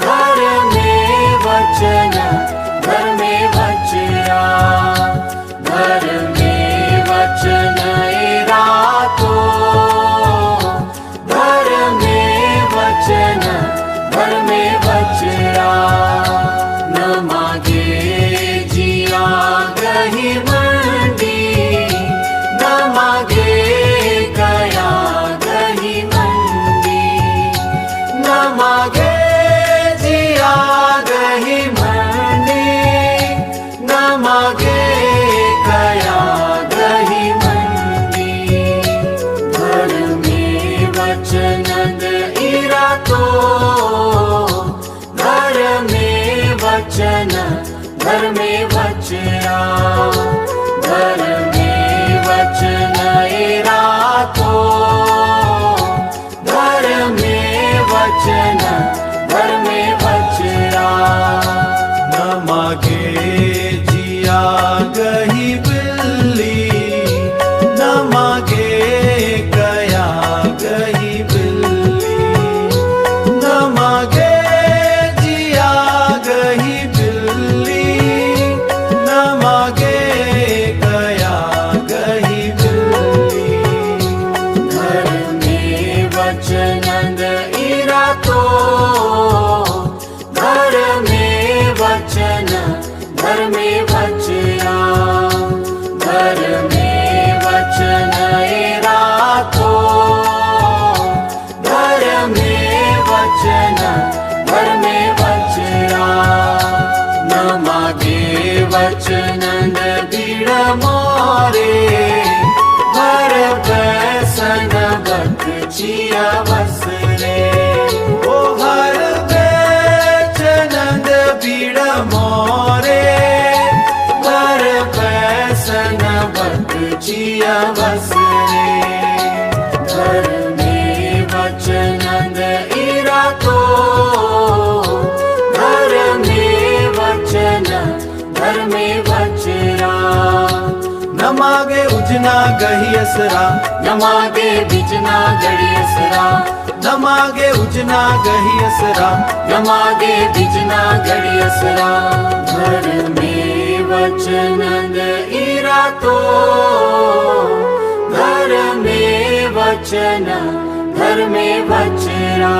घर में वचन घर में वचरा, घर में वचन रातो, घर में वचन घर में वचरा। न मागे जिया गही मंडी, न मागे गया गही मंडी, न मागे जिया गही मंडी, न मागे गया गही मंडी। घर में वचन इरा तो, घर में वचन घर में वचरा, घर में वचन इरा तो, घर में वचन घर में वचरा। न मागे जिया गही बिल्ली, न मागे गया गही बिल्ली, न मागे जिया गही बिल्ली, न मागे गया गही बिल्ली। घर में वचन इरा तो, घर में वचन घर में वचरा, घर में वचन इरा तो, घर में वचन घर में वचरा। न मागे वचन बीड़ मोरे, घर बैसन बकचिया वसरे। ओ हर बेचनंद बीड़ मोरे, घर बैसन बकचिया वसरे। घर में वचन इरा तो, घर में वचन घर में वचरा। न मागे उजना गही असरा, न मागे बिजना गड़ी असरा, न मागे उजना गही असरा, न मागे बिजना गड़ी असरा। घर में वचन इरा तो, घर में वचन घर में वचरा।